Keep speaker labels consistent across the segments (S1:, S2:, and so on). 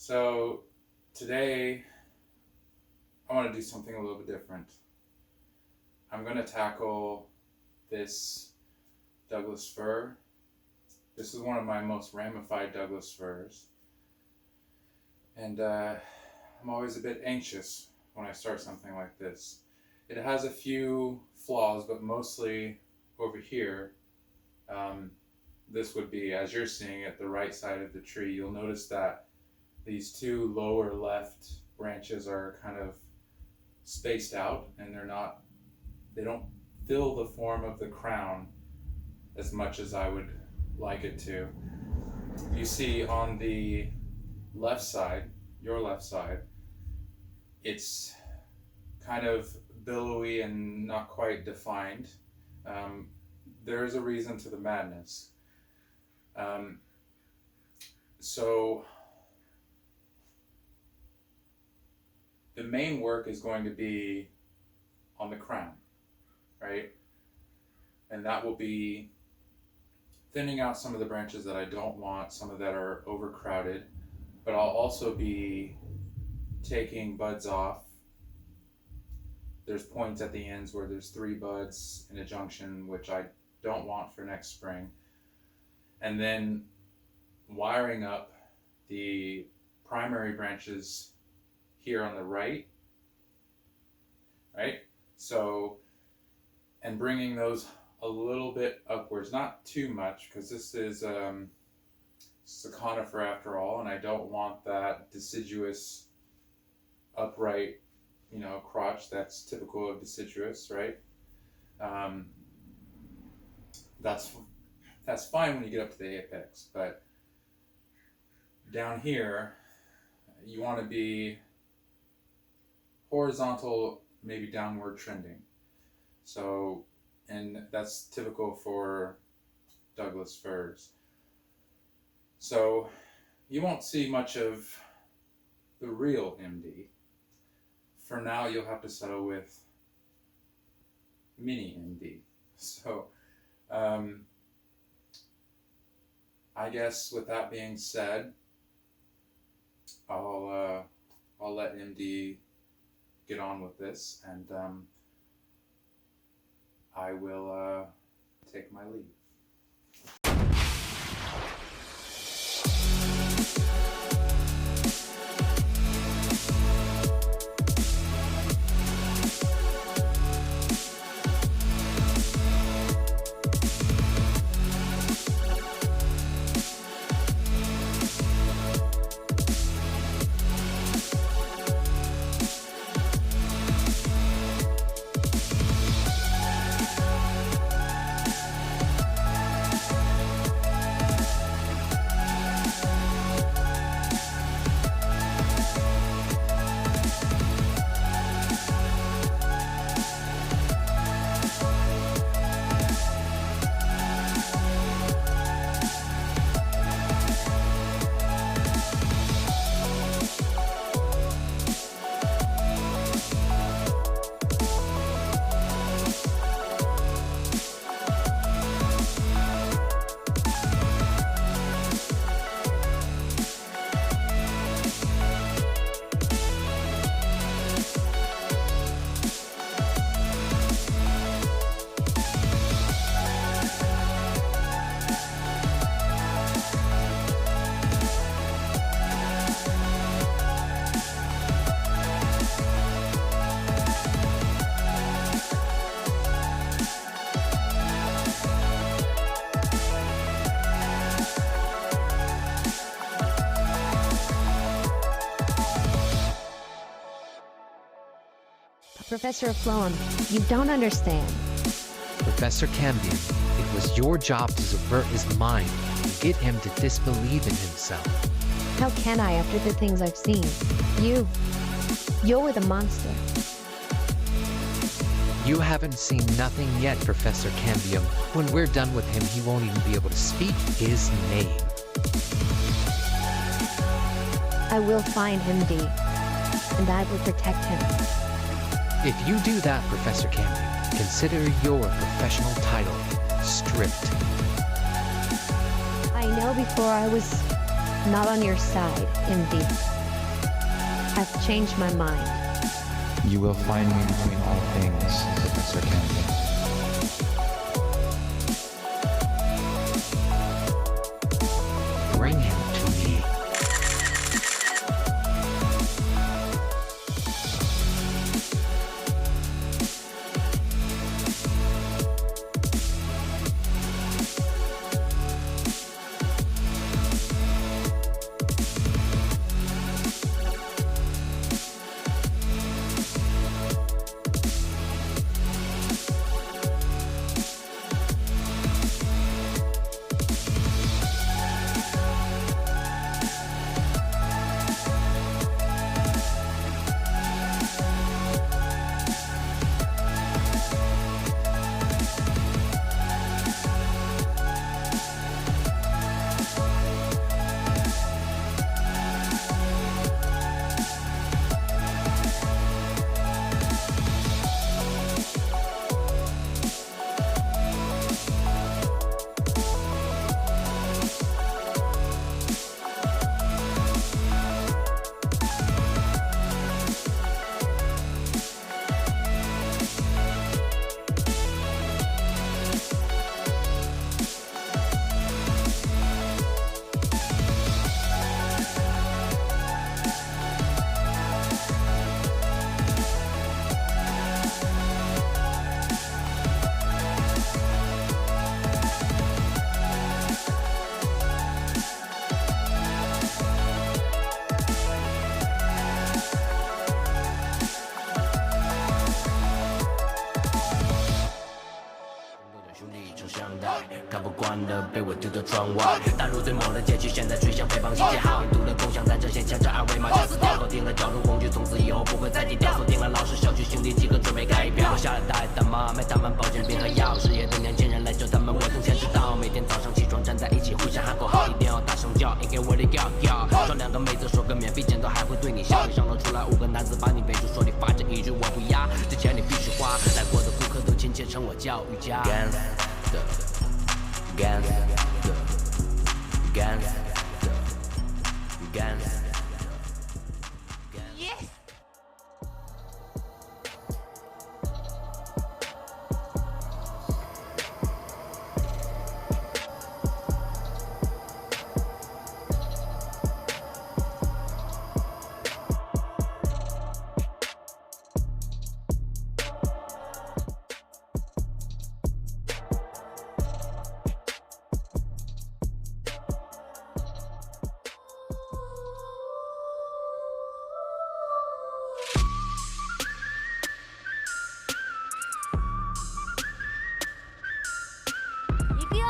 S1: So today I want to do something a little bit different. I'm going to tackle this Douglas Fir. This is one of my most ramified Douglas Firs. And I'm always a bit anxious when I start something like this. It has a few flaws, but mostly over here, this would be, as you're seeing it, the right side of the tree. You'll notice that these two lower left branches are kind of spaced out, and they don't fill the form of the crown as much as I would like it to. You see on the left side, your left side, it's kind of billowy and not quite defined. There is a reason to the madness. So the main work is going to be on the crown, right? And that will be thinning out some of the branches that I don't want, some of that are overcrowded, but I'll also be taking buds off. There's points at the ends where there's 3 buds in a junction, which I don't want for next spring. And then wiring up the primary branches here on the right? So, and bringing those a little bit upwards, not too much, because this is a conifer after all, and I don't want that deciduous upright, crotch that's typical of deciduous, right? That's fine when you get up to the apex, but down here, you want to be horizontal, maybe downward trending. So, and that's typical for Douglas firs. So, you won't see much of the real MD. For now, you'll have to settle with mini MD. So, I guess with that being said, I'll let MD get on with this, and I will take my leave.
S2: Professor Floem, you don't understand.
S3: Professor Cambion, it was your job to subvert his mind and get him to disbelieve in himself.
S2: How can I after the things I've seen? You're the monster.
S3: You haven't seen nothing yet, Professor Cambion. When we're done with him, he won't even be able to speak his name.
S2: I will find him, D, and I will protect him.
S3: If you do that, Professor Cambion, consider your professional title stripped.
S2: I know before I was not on your side, MD. I've changed my mind.
S4: You will find me between all things, Professor Campion.
S3: Bring him to me.
S5: 看不惯的被我丢到窗外，踏入最猛的街区，现在吹响诽谤信息号，印度的共享单车线牵着二维码，驾驶掉，搞定了交通工具，从此以后不会再低调，锁定了老师小区兄弟几个准备开票，下了大爷大妈卖他们保健品和药，失业的年轻人来救他们，我从前知道，每天早上起床站在一起互相喊口号，一定要大声叫，应给我的要，找两个妹子说个免费剪刀还会对你笑，一上楼出来5个男子把你围住，说你发这一句我不压，这钱你必须花，来过的顾客都亲切称我叫瑜伽。
S6: Yes! 行くよ。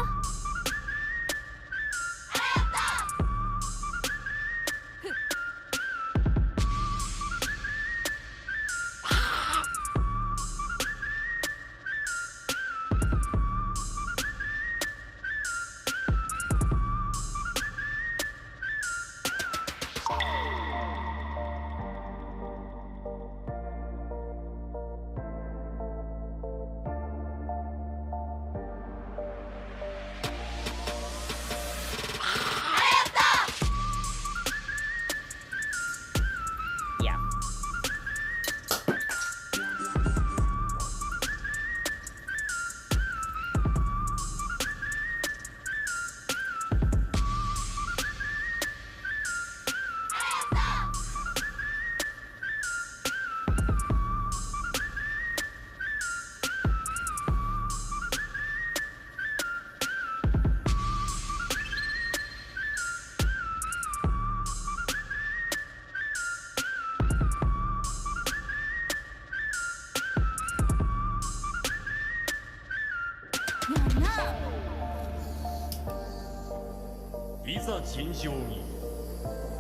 S7: いざ陳情に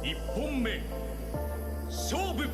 S7: 1本目勝負。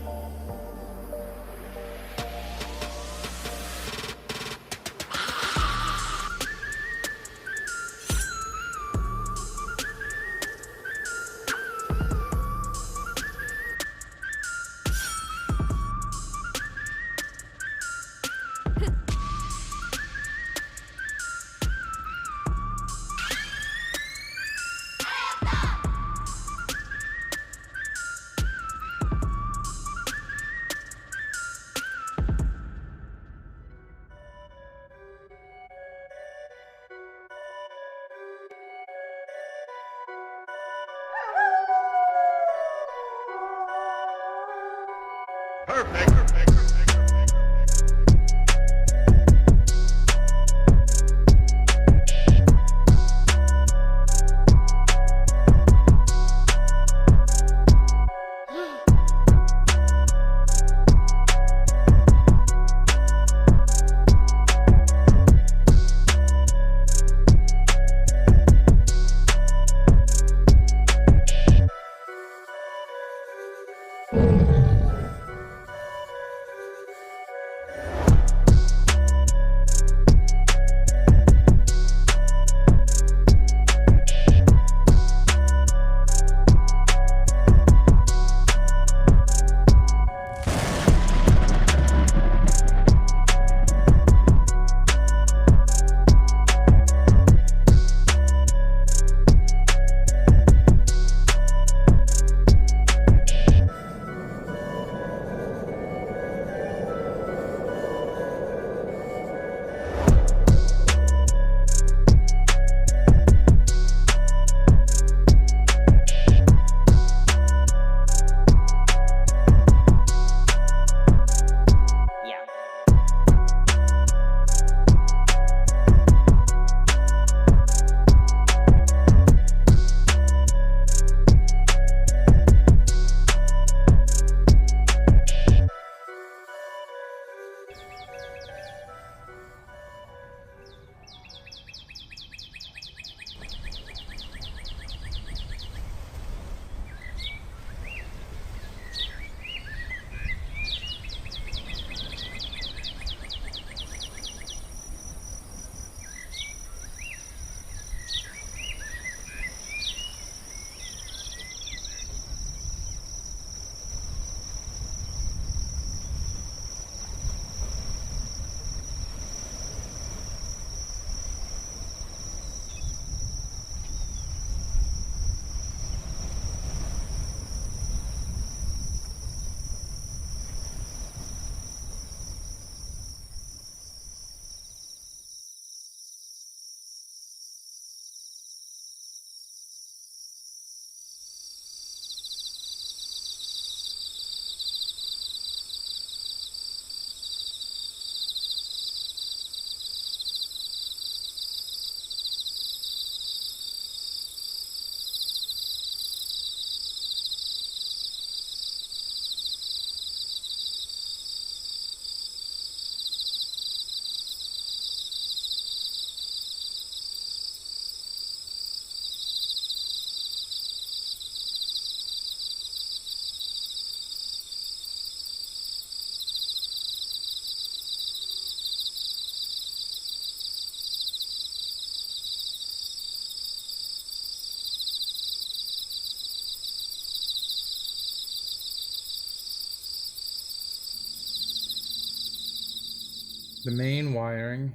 S1: The main wiring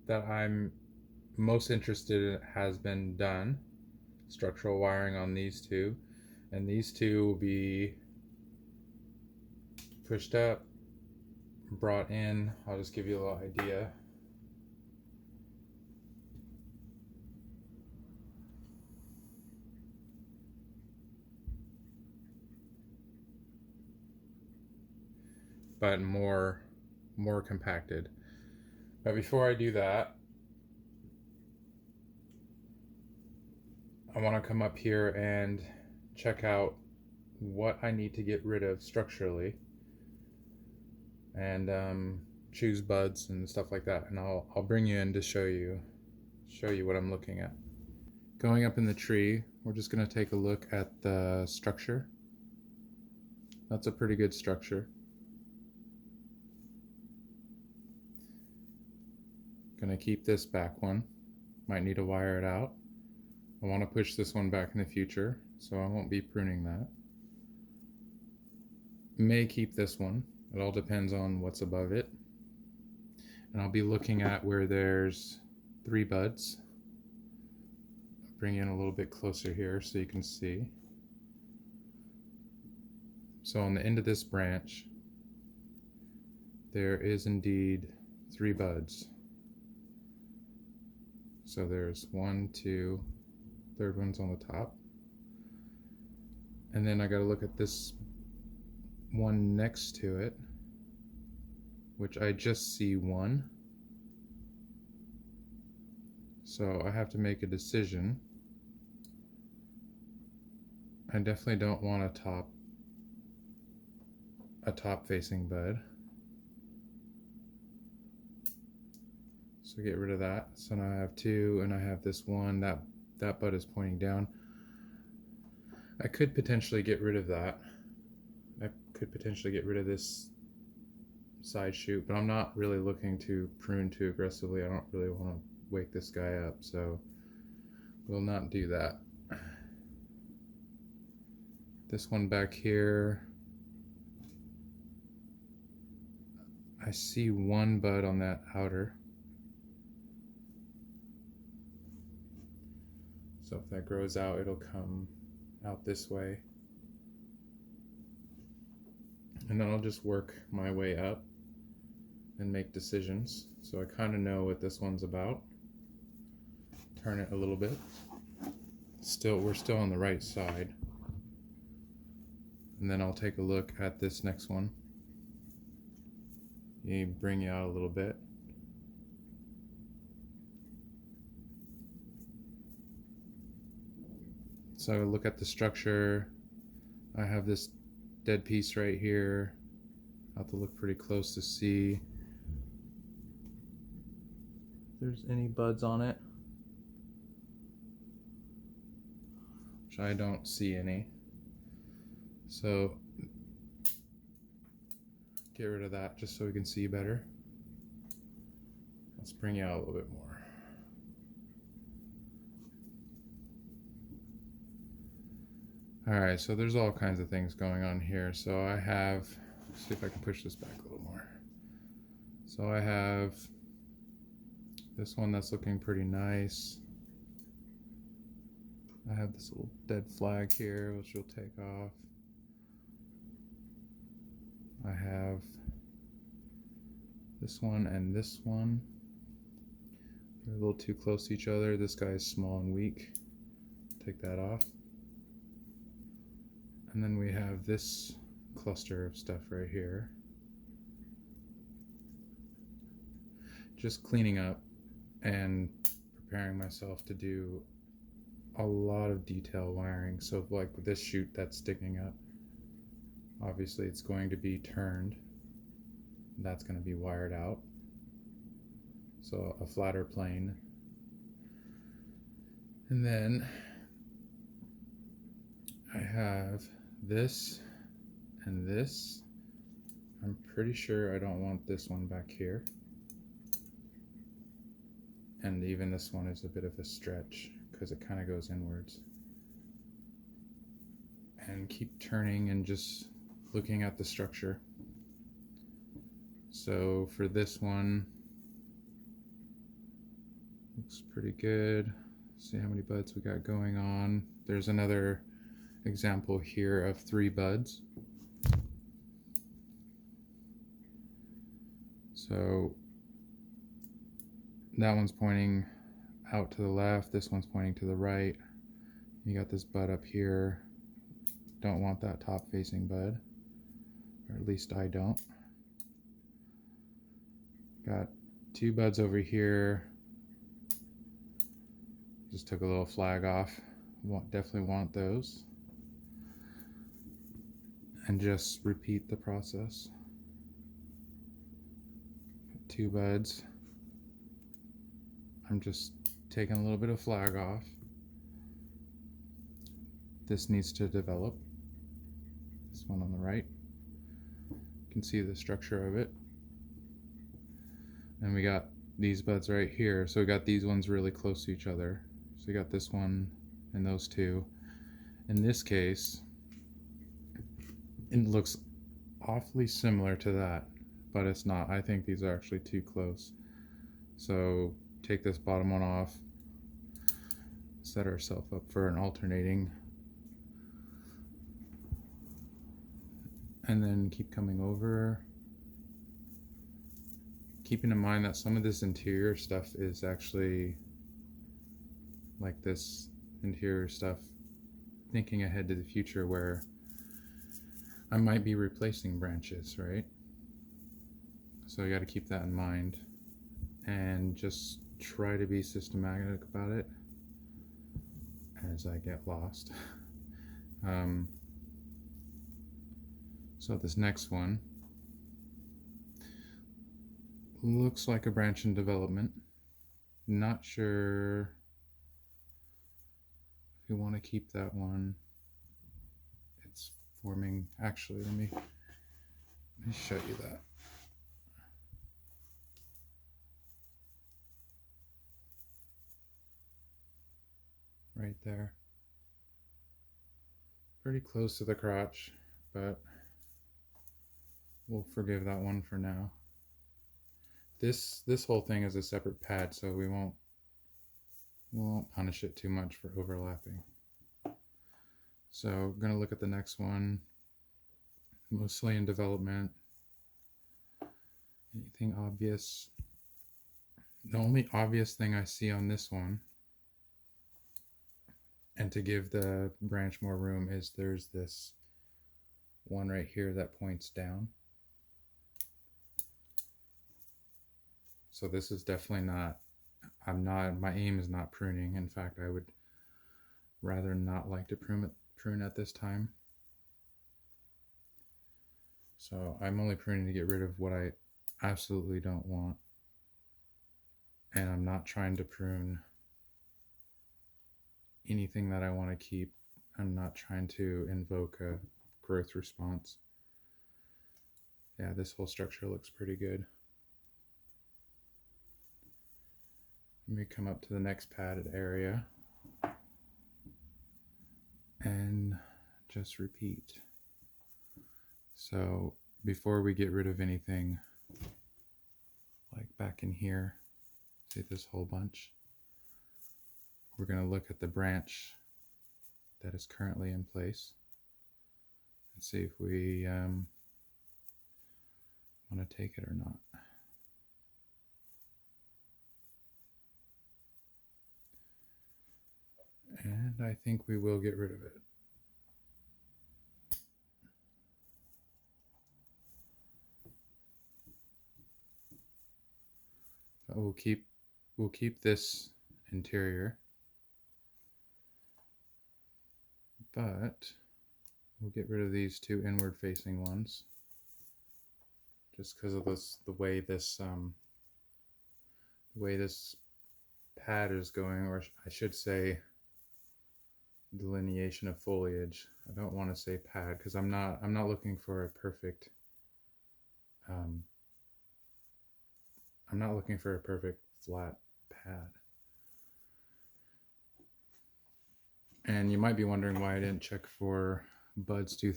S1: that I'm most interested in has been done. Structural wiring on these two, and these two will be pushed up, brought in. I'll just give you a little idea. But more compacted. But before I do that, I want to come up here and check out what I need to get rid of structurally, and choose buds and stuff like that, and I'll bring you in to show you what I'm looking at. Going up in the tree, we're just going to take a look at the structure. That's a pretty good structure. Gonna keep this back one. Might need to wire it out. I want to push this one back in the future, so I won't be pruning that. May keep this one. It all depends on what's above it. And I'll be looking at where there's 3 buds. I'll bring you in a little bit closer here so you can see. So on the end of this branch, there is indeed 3 buds. So there's 1, 2, third one's on the top. And then I gotta look at this one next to it, which I just see one. So I have to make a decision. I definitely don't want a top facing bud. So get rid of that. So now I have two, and I have this one. That bud is pointing down. I could potentially get rid of that. I could potentially get rid of this side shoot, but I'm not really looking to prune too aggressively. I don't really want to wake this guy up, so we'll not do that. This one back here, I see one bud on that outer. So if that grows out, it'll come out this way. And then I'll just work my way up and make decisions. So I kind of know what this one's about. Turn it a little bit. We're still on the right side. And then I'll take a look at this next one. You bring you out a little bit. So look at the structure. I have this dead piece right here. I'll have to look pretty close to see if there's any buds on it, which I don't see any. So get rid of that just so we can see better. Let's bring you out a little bit more. Alright, so there's all kinds of things going on here. So I have, let's see if I can push this back a little more. So I have this one that's looking pretty nice. I have this little dead flag here, which will take off. I have this one and this one. They're a little too close to each other. This guy is small and weak. Take that off. And then we have this cluster of stuff right here. Just cleaning up and preparing myself to do a lot of detail wiring. So like this shoot that's sticking up, obviously it's going to be turned. That's going to be wired out. So a flatter plane. And then I have this and this. I'm pretty sure I don't want this one back here. And even this one is a bit of a stretch because it kind of goes inwards. And keep turning and just looking at the structure. So for this one, looks pretty good. See how many buds we got going on. There's another example here of 3 buds. So that one's pointing out to the left, this one's pointing to the right. You got this bud up here. Don't want that top facing bud, or at least I don't. Got 2 buds over here. Just took a little flag off. Definitely want those. And just repeat the process. 2 buds. I'm just taking a little bit of flag off. This needs to develop. This one on the right. You can see the structure of it. And we got these buds right here. So we got these ones really close to each other. So we got this one and those 2. In this case, it looks awfully similar to that, but it's not. I think these are actually too close. So take this bottom one off, set ourselves up for an alternating, and then keep coming over. Keeping in mind that some of this interior stuff is actually like this interior stuff, thinking ahead to the future, where I might be replacing branches, right? So I got to keep that in mind and just try to be systematic about it as I get lost. So this next one looks like a branch in development. Not sure if you want to keep that one. It's forming. Actually, let me show you that. Right there. Pretty close to the crotch, but we'll forgive that one for now. This whole thing is a separate pad, so we won't punish it too much for overlapping. So I'm gonna look at the next one. Mostly in development. Anything obvious? The only obvious thing I see on this one, and to give the branch more room, is there's this one right here that points down. So this is definitely not, my aim is not pruning. In fact, I would rather not like to prune at this time. So I'm only pruning to get rid of what I absolutely don't want. And I'm not trying to prune anything that I want to keep. I'm not trying to invoke a growth response. Yeah, this whole structure looks pretty good. Let me come up to the next padded area and just repeat. So before we get rid of anything, like back in here, see this whole bunch, we're going to look at the branch that is currently in place and see if we want to take it or not. And I think we will get rid of it. But we'll keep this interior, but we'll get rid of these two inward facing ones just because of the way this pad is going, or I should say delineation of foliage. I don't want to say pad because I'm not looking for a perfect I'm not looking for a perfect flat pad. And you might be wondering why I didn't check for buds too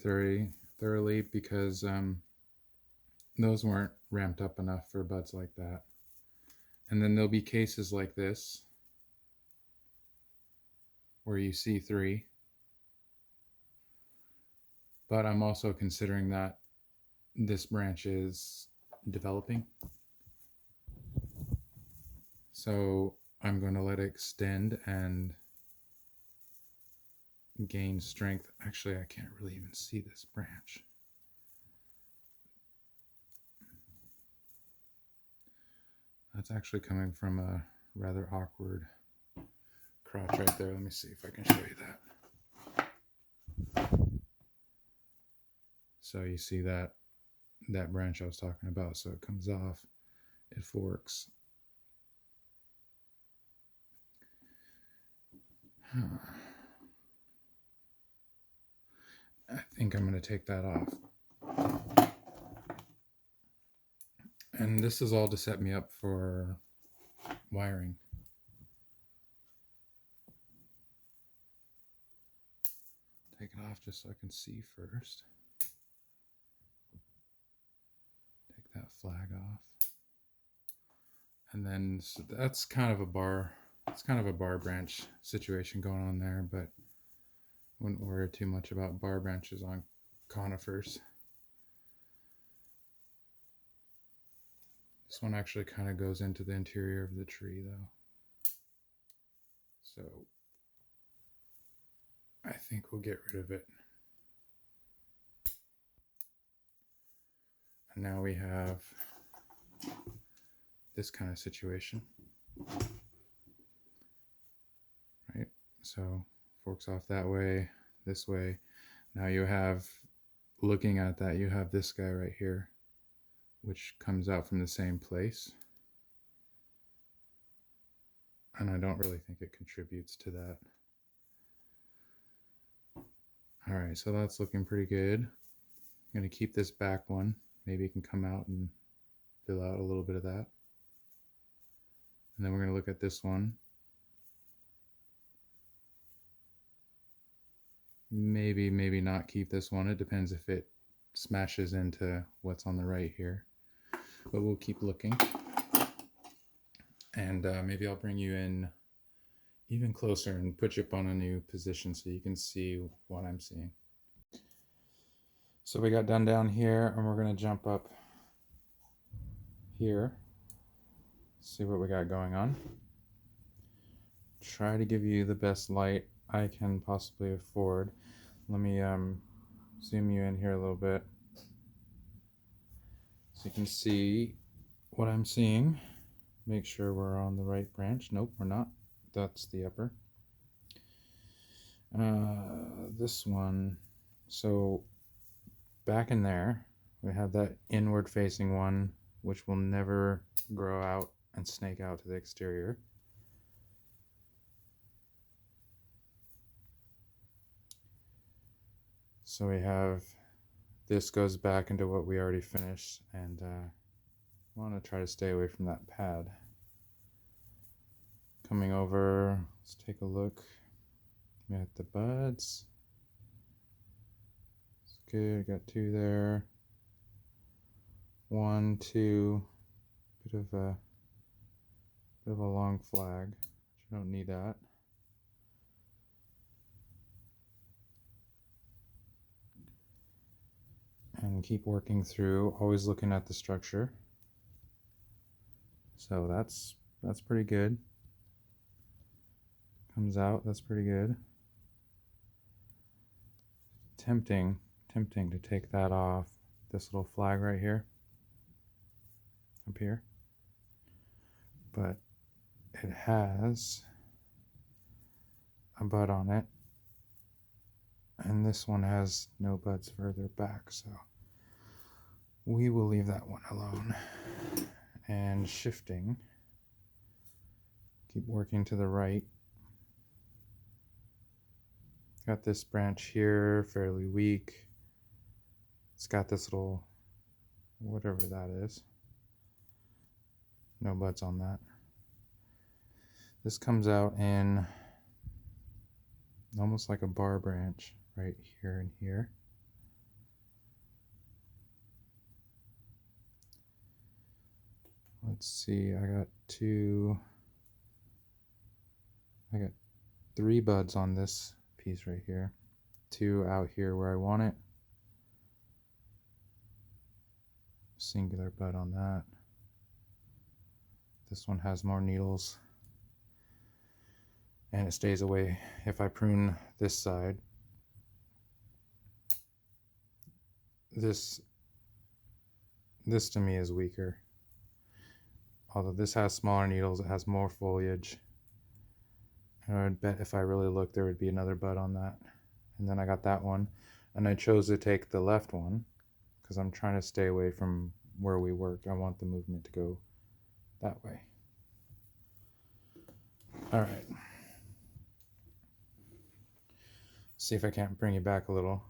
S1: thoroughly because those weren't ramped up enough for buds like that. And then there'll be cases like this where you see 3. But I'm also considering that this branch is developing. So I'm going to let it extend and gain strength. Actually, I can't really even see this branch. That's actually coming from a rather awkward crotch right there. Let me see if I can show you that. So you see that branch I was talking about. So it comes off, it forks. I think I'm going to take that off. And this is all to set me up for wiring. Take it off just so I can see first. Take that flag off. And then so that's kind of a bar. It's kind of a bar branch situation going on there, but wouldn't worry too much about bar branches on conifers. This one actually kind of goes into the interior of the tree though. So I think we'll get rid of it. And now we have this kind of situation, right? So forks off that way, this way. Now you have, looking at that, you have this guy right here, which comes out from the same place. And I don't really think it contributes to that. All right, so that's looking pretty good. I'm gonna keep this back one. Maybe it can come out and fill out a little bit of that. And then we're gonna look at this one. Maybe, maybe not keep this one. It depends if it smashes into what's on the right here. But we'll keep looking. And maybe I'll bring you in even closer and put you up on a new position so you can see what I'm seeing. So we got done down here, and we're going to jump up here, see what we got going on. Try to give you the best light I can possibly afford. Let me zoom you in here a little bit so you can see what I'm seeing. Make sure we're on the right branch. Nope, we're not. That's the upper. This one, so back in there, we have that inward facing one, which will never grow out and snake out to the exterior. So we have, this goes back into what we already finished, and I want to try to stay away from that pad. Coming over, let's take a look at the buds. It's good, got two there. 1, 2, bit of a long flag. You don't need that. And keep working through, always looking at the structure. So that's pretty good. Comes out, that's pretty good. Tempting to take that off, this little flag right here, up here. But it has a bud on it. And this one has no buds further back, so we will leave that one alone. And shifting, keep working to the right. Got this branch here, fairly weak. It's got this little, whatever that is. No buds on that. This comes out in almost like a bar branch right here and here. Let's see, I got 3 buds on this piece right here. 2 out here where I want it. Singular bud on that. This one has more needles. And it stays away. If I prune this side, this to me is weaker. Although this has smaller needles, it has more foliage. And I would bet if I really looked, there would be another bud on that. And then I got that one. And I chose to take the left one because I'm trying to stay away from where we worked. I want the movement to go that way. All right. See if I can't bring you back a little.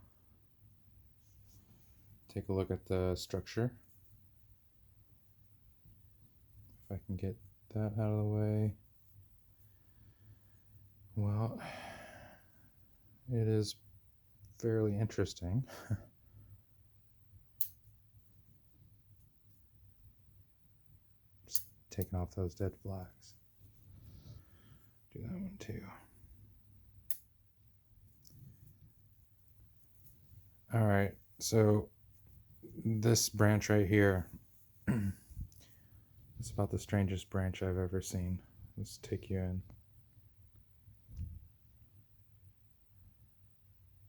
S1: Take a look at the structure. If I can get that out of the way. Well, it is fairly interesting. Just taking off those dead flags. Do that one too. All right, so this branch right here, it's about the strangest branch I've ever seen. Let's take you in.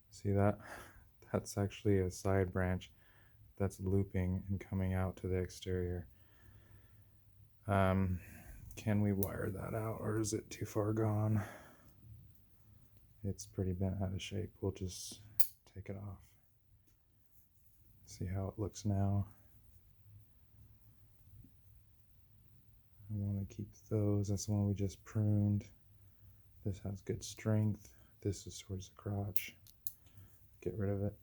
S1: See that? That's actually a side branch. that's looping and coming out to the exterior. Can we wire that out, or is it too far gone? It's pretty bent out of shape. We'll just take it off. See how it looks now. I want to keep those. That's the one we just pruned. This has good strength. This is towards the crotch. Get rid of it.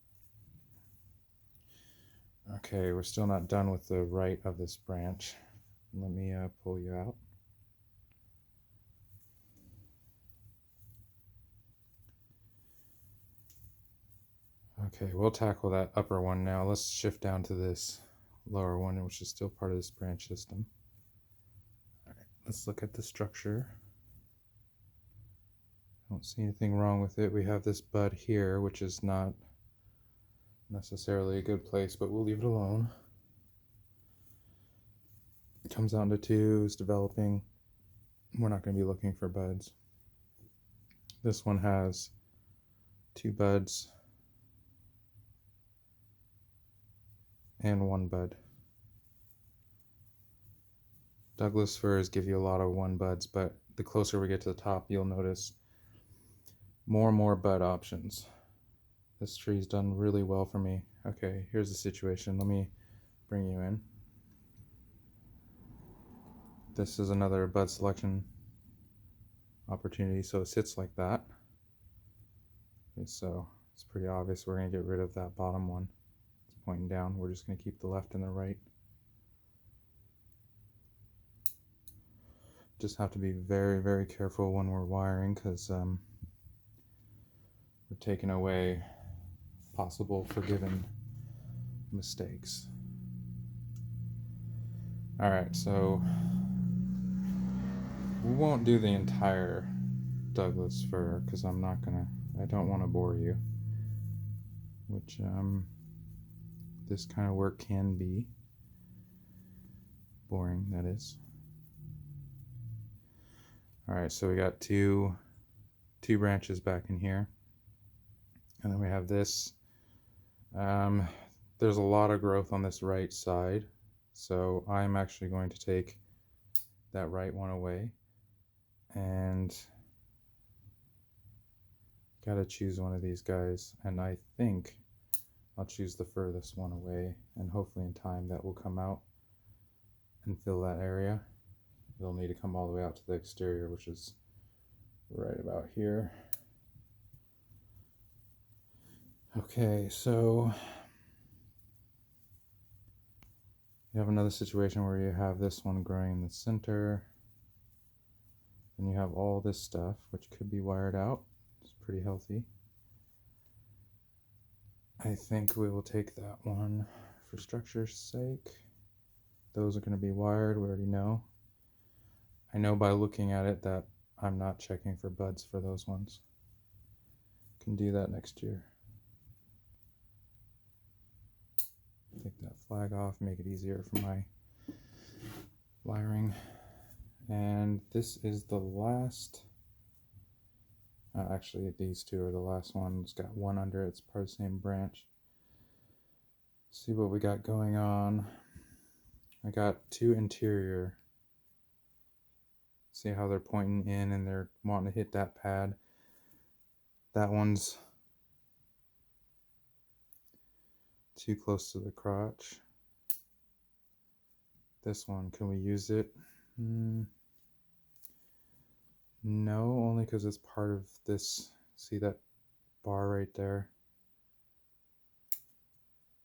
S1: Okay, we're still not done with the right of this branch. Let me pull you out. Okay, we'll tackle that upper one now. Let's shift down to this lower one, which is still part of this branch system. All right, let's look at the structure. Don't see anything wrong with it. We have this bud here, which is not necessarily a good place, but we'll leave it alone. It comes out into two, it's developing. We're not going to be looking for buds. This one has 2 buds and 1 bud. Douglas firs give you a lot of 1 buds, but the closer we get to the top, you'll notice more and more bud options. This tree's done really well for me. Okay, here's the situation. Let me bring you in. This is another bud selection opportunity, so it sits like that. Okay, so it's pretty obvious we're going to get rid of that bottom one. It's pointing down. We're just going to keep the left and the right. Just have to be very, very careful when we're wiring, because we're taking away possible forgiven mistakes. Alright, so we won't do the entire Douglas fir because I don't want to bore you, which this kind of work can be boring, that is. Alright, so we got two branches back in here, and then we have this. There's a lot of growth on this right side, so I'm actually going to take that right one away, and gotta choose one of these guys, and I think I'll choose the furthest one away, and hopefully in time that will come out and fill that area. It'll need to come all the way out to the exterior, which is right about here. Okay, so you have another situation where you have this one growing in the center, and you have all this stuff, which could be wired out. It's pretty healthy. I think we will take that one for structure's sake. Those are going to be wired, we already know. I know by looking at it that I'm not checking for buds for those ones. Can do that next year. Take that flag off, make it easier for my wiring. And this is the last, actually these two are the last one. It's got one under it, it's part of the same branch. See what we got going on. I got 2 interior. See how they're pointing in and they're wanting to hit that pad. That one's too close to the crotch. This one, can we use it? No, only because it's part of this. See that bar right there?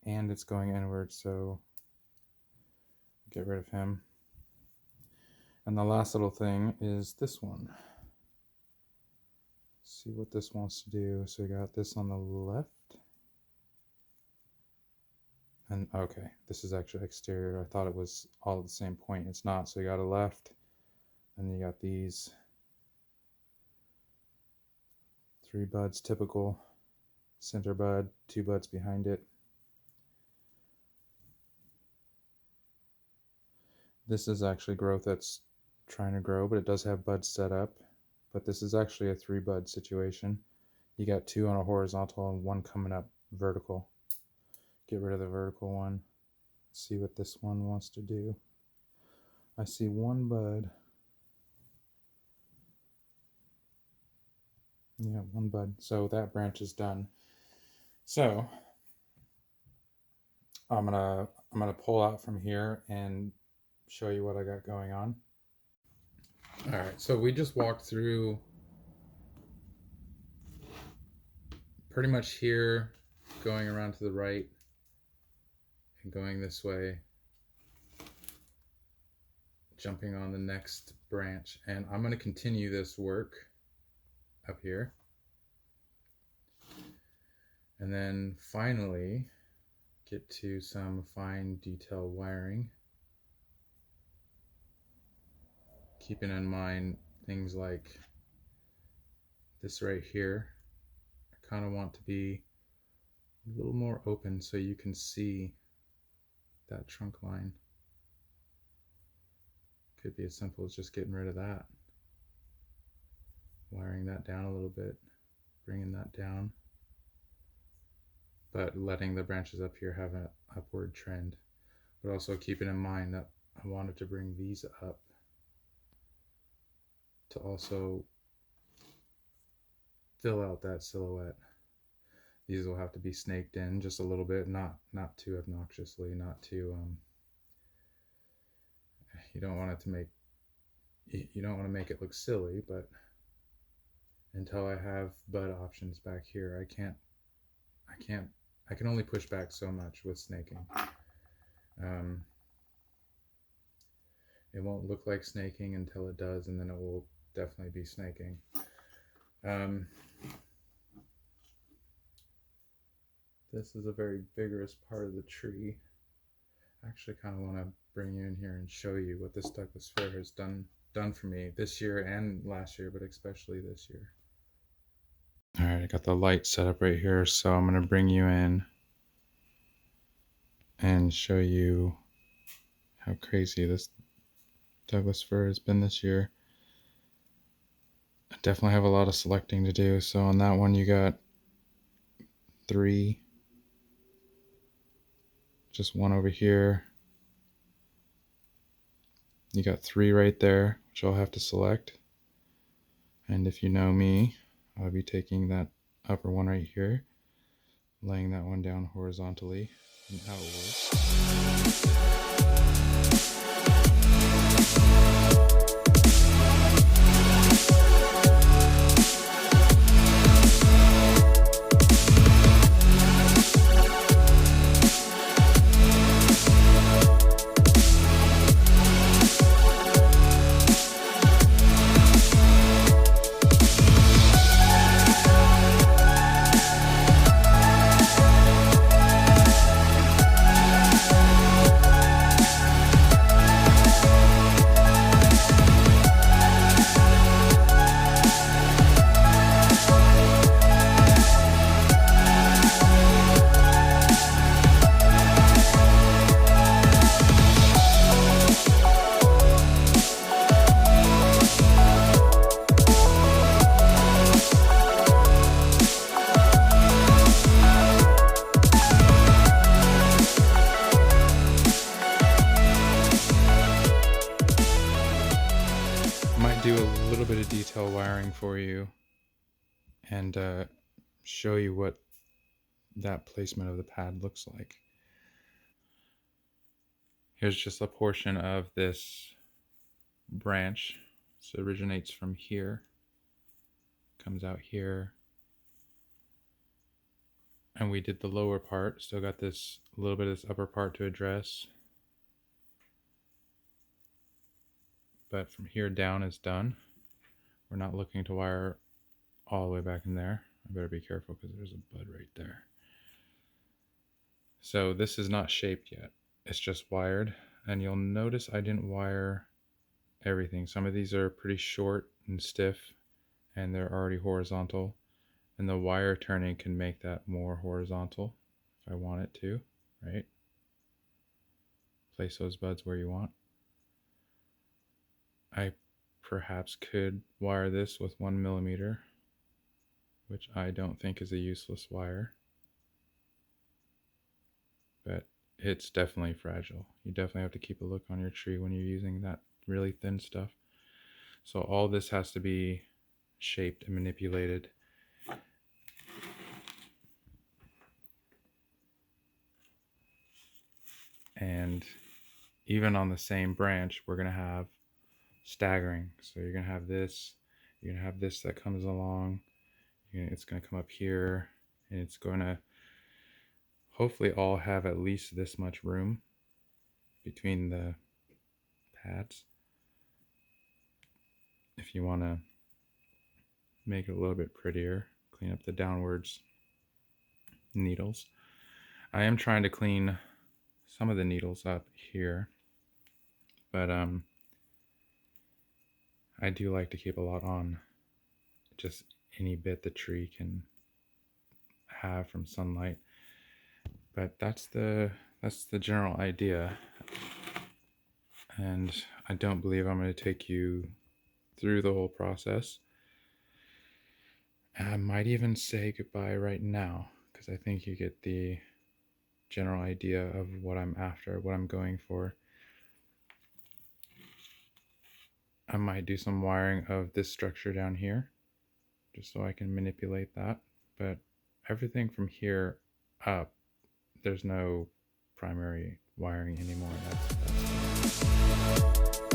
S1: And it's going inward, so get rid of him. And the last little thing is this one. See what this wants to do. So we got this on the left. And okay, this is actually exterior. I thought it was all at the same point. It's not. So you got a left, and you got these 3 buds, typical center bud, 2 buds behind it. This is actually growth that's trying to grow, but it does have buds set up. But this is actually a 3 bud situation. You got 2 on a horizontal and 1 coming up vertical. get rid of the vertical one. See what this one wants to do. I see one bud. Yeah, one bud. So that branch is done. So I'm gonna pull out from here and show you what I got going on. All right, so we just walked through pretty much here, going around to the right and going this way, jumping on the next branch, and I'm going to continue this work up here, and then finally get to some fine detail wiring, keeping in mind things like this right here. I kind of want to be a little more open so you can see that trunk line. Could be as simple as just getting rid of that, wiring that down a little bit, bringing that down, but letting the branches up here have an upward trend, but also keeping in mind that I wanted to bring these up to also fill out that silhouette. These will have to be snaked in just a little bit, not too obnoxiously, not too you don't want to make it look silly, but until I have bud options back here, I can only push back so much with snaking. It won't look like snaking until it does, and then it will definitely be snaking. This is a very vigorous part of the tree. I actually kind of want to bring you in here and show you what this Douglas Fir has done for me this year and last year, but especially this year. All right, I got the light set up right here, so I'm going to bring you in and show you how crazy this Douglas Fir has been this year. I definitely have a lot of selecting to do. So on that one, you got 3, just one over here. You got 3 right there, which I'll have to select. And if you know me, I'll be taking that upper one right here, laying that one down horizontally, and how it works. Do a little bit of detail wiring for you and show you what that placement of the pad looks like. Here's just a portion of this branch. So it originates from here, comes out here, and we did the lower part. Still got this a little bit of this upper part to address, but from here down is done. We're not looking to wire all the way back in there. I better be careful because there's a bud right there. So this is not shaped yet. It's just wired, and you'll notice I didn't wire everything. Some of these are pretty short and stiff, and they're already horizontal, and the wire turning can make that more horizontal if I want it to, right? Place those buds where you want. I perhaps could wire this with 1 millimeter, which I don't think is a useless wire. but it's definitely fragile. You definitely have to keep a look on your tree when you're using that really thin stuff. So all this has to be shaped and manipulated. And even on the same branch, we're going to have staggering. So you're going to have this, you're going to have this that comes along, it's going to come up here, and it's going to hopefully all have at least this much room between the pads. If you want to make it a little bit prettier, clean up the downwards needles. I am trying to clean some of the needles up here, but I do like to keep a lot on just any bit the tree can have from sunlight. But that's the general idea, and I don't believe I'm going to take you through the whole process. I might even say goodbye right now, because I think you get the general idea of what I'm after, what I'm going for. I might do some wiring of this structure down here, just so I can manipulate that. But everything from here up, there's no primary wiring anymore. That's